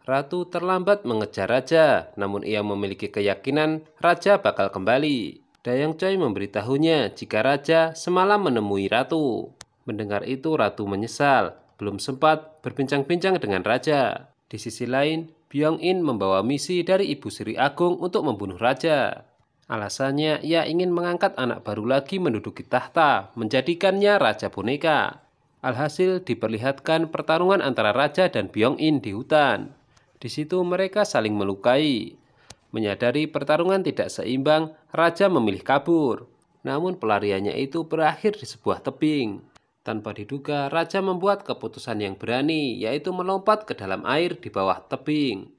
Ratu terlambat mengejar raja, namun ia memiliki keyakinan raja bakal kembali. Dayang Choi memberitahunya jika raja semalam menemui ratu. Mendengar itu ratu menyesal, belum sempat berbincang-bincang dengan raja. Di sisi lain, Byong In membawa misi dari Ibu Sri Agung untuk membunuh raja. Alasannya ia ingin mengangkat anak baru lagi menduduki tahta, menjadikannya raja boneka. Alhasil diperlihatkan pertarungan antara raja dan Byong In di hutan. Di situ mereka saling melukai. Menyadari pertarungan tidak seimbang, raja memilih kabur. Namun pelariannya itu berakhir di sebuah tebing. Tanpa diduga, raja membuat keputusan yang berani, yaitu melompat ke dalam air di bawah tebing.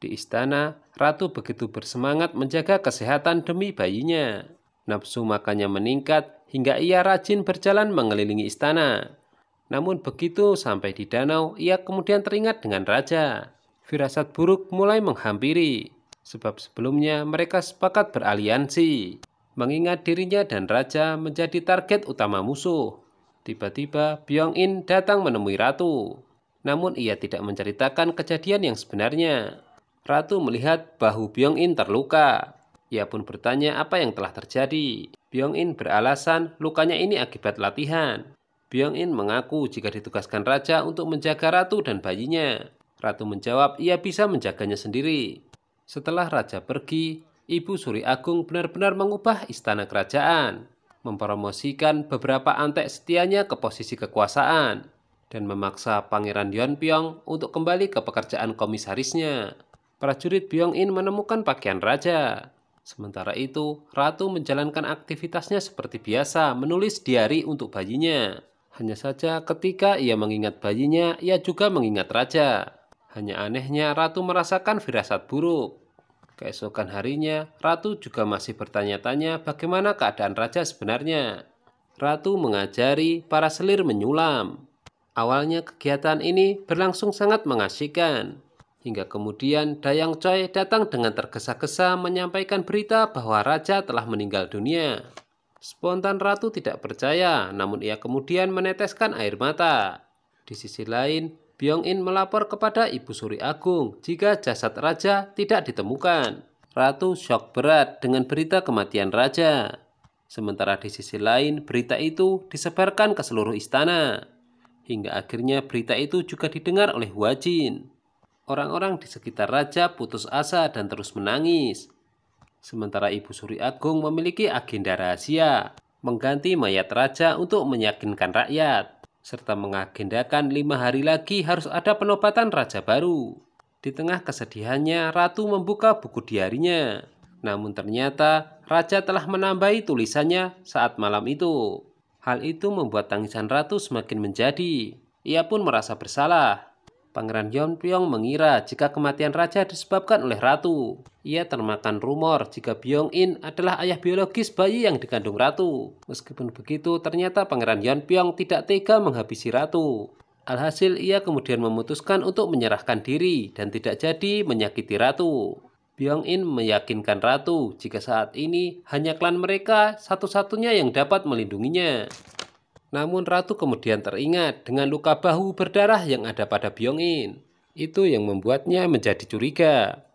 Di istana, ratu begitu bersemangat menjaga kesehatan demi bayinya. Nafsu makannya meningkat hingga ia rajin berjalan mengelilingi istana. Namun begitu sampai di danau, ia kemudian teringat dengan raja. Firasat buruk mulai menghampiri, sebab sebelumnya mereka sepakat beraliansi, mengingat dirinya dan raja menjadi target utama musuh. Tiba-tiba Byong In datang menemui ratu. Namun ia tidak menceritakan kejadian yang sebenarnya. Ratu melihat bahu Byong In terluka. Ia pun bertanya apa yang telah terjadi. Byong In beralasan lukanya ini akibat latihan. Byong In mengaku jika ditugaskan raja untuk menjaga ratu dan bayinya. Ratu menjawab ia bisa menjaganya sendiri. Setelah raja pergi, Ibu Suri Agung benar-benar mengubah istana kerajaan, mempromosikan beberapa antek setianya ke posisi kekuasaan, dan memaksa Pangeran Yeonpyong untuk kembali ke pekerjaan komisarisnya. Prajurit Byong In menemukan pakaian raja. Sementara itu, ratu menjalankan aktivitasnya seperti biasa, menulis diari untuk bayinya. Hanya saja ketika ia mengingat bayinya, ia juga mengingat raja. Hanya anehnya ratu merasakan firasat buruk. Keesokan harinya, ratu juga masih bertanya-tanya bagaimana keadaan raja sebenarnya. Ratu mengajari para selir menyulam. Awalnya kegiatan ini berlangsung sangat mengasyikan. Hingga kemudian Dayang Choi datang dengan tergesa-gesa menyampaikan berita bahwa raja telah meninggal dunia. Spontan ratu tidak percaya, namun ia kemudian meneteskan air mata. Di sisi lain, Byong In melapor kepada Ibu Suri Agung jika jasad raja tidak ditemukan. Ratu syok berat dengan berita kematian raja. Sementara di sisi lain, berita itu disebarkan ke seluruh istana. Hingga akhirnya berita itu juga didengar oleh Hua Jin. Orang-orang di sekitar raja putus asa dan terus menangis. Sementara Ibu Suri Agung memiliki agenda rahasia, mengganti mayat raja untuk meyakinkan rakyat, serta mengagendakan 5 hari lagi harus ada penobatan raja baru. Di tengah kesedihannya, ratu membuka buku diarinya. Namun ternyata raja telah menambahi tulisannya saat malam itu. Hal itu membuat tangisan ratu semakin menjadi. Ia pun merasa bersalah. Pangeran Yeonpyong mengira jika kematian raja disebabkan oleh ratu. Ia termakan rumor jika Byong In adalah ayah biologis bayi yang dikandung ratu. Meskipun begitu, ternyata Pangeran Yeonpyong tidak tega menghabisi ratu. Alhasil ia kemudian memutuskan untuk menyerahkan diri dan tidak jadi menyakiti ratu. Byong In meyakinkan ratu jika saat ini hanya klan mereka satu-satunya yang dapat melindunginya. Namun ratu kemudian teringat dengan luka bahu berdarah yang ada pada Byong In. Itu yang membuatnya menjadi curiga.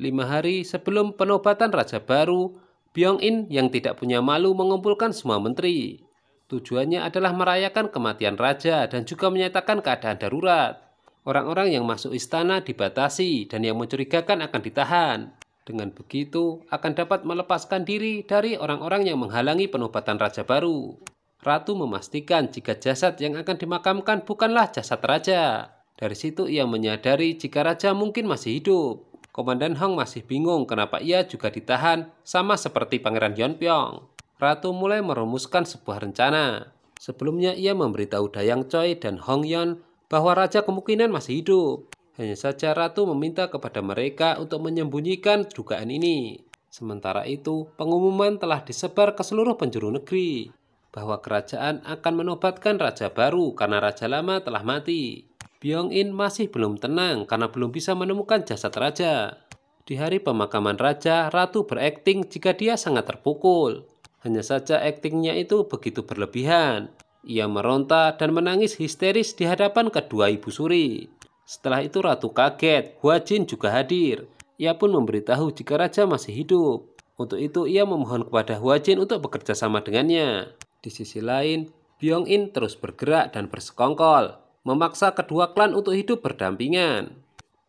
5 hari sebelum penobatan raja baru, Byong In yang tidak punya malu mengumpulkan semua menteri. Tujuannya adalah merayakan kematian raja dan juga menyatakan keadaan darurat. Orang-orang yang masuk istana dibatasi dan yang mencurigakan akan ditahan. Dengan begitu akan dapat melepaskan diri dari orang-orang yang menghalangi penobatan raja baru. Ratu memastikan jika jasad yang akan dimakamkan bukanlah jasad raja. Dari situ ia menyadari jika raja mungkin masih hidup. Komandan Hong masih bingung kenapa ia juga ditahan, sama seperti Pangeran Yeonpyong. Ratu mulai merumuskan sebuah rencana. Sebelumnya ia memberitahu Dayang Choi dan Hong Yeon bahwa raja kemungkinan masih hidup. Hanya saja ratu meminta kepada mereka untuk menyembunyikan dugaan ini. Sementara itu, pengumuman telah disebar ke seluruh penjuru negeri bahwa kerajaan akan menobatkan raja baru karena raja lama telah mati. Byong In masih belum tenang karena belum bisa menemukan jasad raja. Di hari pemakaman raja, ratu berakting jika dia sangat terpukul. Hanya saja aktingnya itu begitu berlebihan. Ia meronta dan menangis histeris di hadapan kedua ibu suri. Setelah itu ratu kaget, Hwajin juga hadir. Ia pun memberitahu jika raja masih hidup. Untuk itu ia memohon kepada Hwajin untuk bekerja sama dengannya. Di sisi lain, Byung-in terus bergerak dan bersekongkol, memaksa kedua klan untuk hidup berdampingan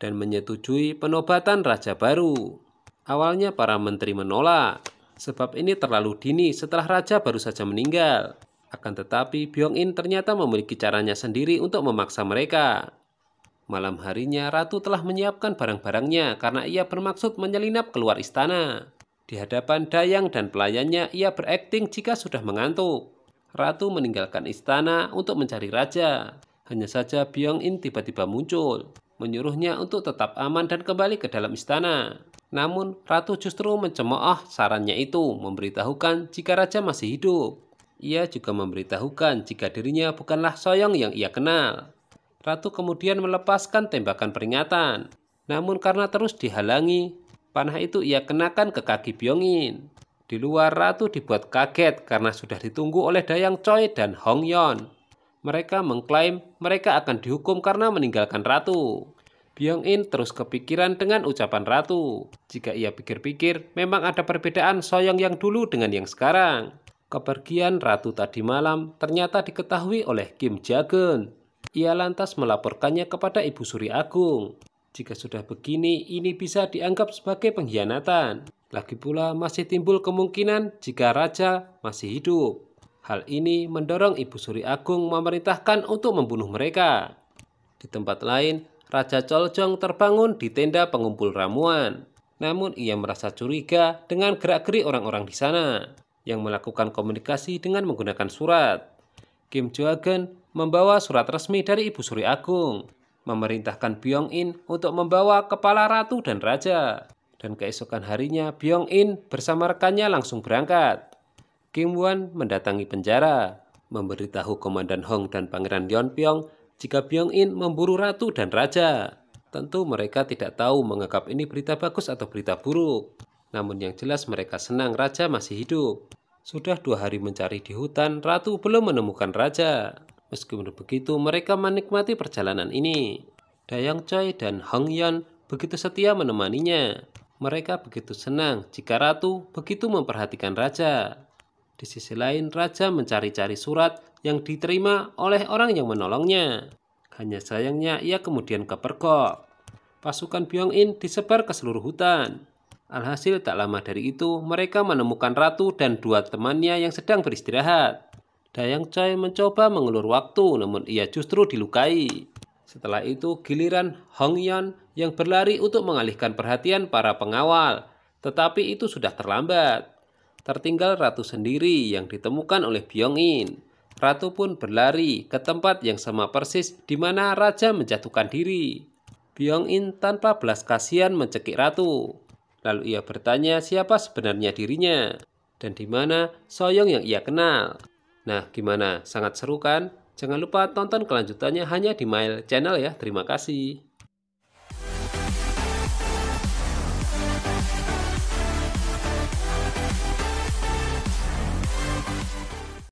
dan menyetujui penobatan raja baru. Awalnya para menteri menolak, sebab ini terlalu dini setelah raja baru saja meninggal. Akan tetapi Byung-in ternyata memiliki caranya sendiri untuk memaksa mereka. Malam harinya ratu telah menyiapkan barang-barangnya karena ia bermaksud menyelinap keluar istana. Di hadapan Dayang dan pelayannya ia berakting jika sudah mengantuk. Ratu meninggalkan istana untuk mencari raja. Hanya saja Byung-in tiba-tiba muncul, menyuruhnya untuk tetap aman dan kembali ke dalam istana. Namun ratu justru mencemooh sarannya itu, memberitahukan jika raja masih hidup. Ia juga memberitahukan jika dirinya bukanlah Soyong yang ia kenal. Ratu kemudian melepaskan tembakan peringatan. Namun karena terus dihalangi, panah itu ia kenakan ke kaki Byung-in. Di luar, ratu dibuat kaget karena sudah ditunggu oleh Dayang Choi dan Hong Yeon. Mereka mengklaim mereka akan dihukum karena meninggalkan ratu. Byung-in terus kepikiran dengan ucapan ratu. Jika ia pikir-pikir, memang ada perbedaan Soyong yang dulu dengan yang sekarang. Kepergian ratu tadi malam ternyata diketahui oleh Kim Ja-geun. Ia lantas melaporkannya kepada Ibu Suri Agung. Jika sudah begini, ini bisa dianggap sebagai pengkhianatan. Lagi pula masih timbul kemungkinan jika raja masih hidup. Hal ini mendorong Ibu Suri Agung memerintahkan untuk membunuh mereka. Di tempat lain, Raja Choljong terbangun di tenda pengumpul ramuan. Namun ia merasa curiga dengan gerak-gerik orang-orang di sana yang melakukan komunikasi dengan menggunakan surat. Kim Ja-geun membawa surat resmi dari Ibu Suri Agung, memerintahkan Byung-in untuk membawa kepala ratu dan raja. Dan keesokan harinya Byung-in bersama rekannya langsung berangkat. Kim Won mendatangi penjara, memberitahu Komandan Hong dan Pangeran Yeonpyong jika Byung-in memburu ratu dan raja. Tentu mereka tidak tahu menganggap ini berita bagus atau berita buruk. Namun yang jelas mereka senang raja masih hidup. Sudah 2 hari mencari di hutan, ratu belum menemukan raja. Meskipun begitu, mereka menikmati perjalanan ini. Dayang Choi dan Hong Yeon begitu setia menemaninya. Mereka begitu senang jika ratu begitu memperhatikan raja. Di sisi lain, raja mencari-cari surat yang diterima oleh orang yang menolongnya. Hanya sayangnya ia kemudian kepergok. Pasukan Byung-in disebar ke seluruh hutan. Alhasil tak lama dari itu, mereka menemukan ratu dan 2 temannya yang sedang beristirahat. Dayang Choi mencoba mengulur waktu, namun ia justru dilukai. Setelah itu, giliran Hong Yeon yang berlari untuk mengalihkan perhatian para pengawal. Tetapi itu sudah terlambat. Tertinggal ratu sendiri yang ditemukan oleh Byung-in. Ratu pun berlari ke tempat yang sama persis di mana raja menjatuhkan diri. Byung-in tanpa belas kasihan mencekik ratu. Lalu ia bertanya siapa sebenarnya dirinya dan di mana Soyong yang ia kenal. Nah, gimana? Sangat seru kan? Jangan lupa tonton kelanjutannya hanya di Mail Channel ya. Terima kasih.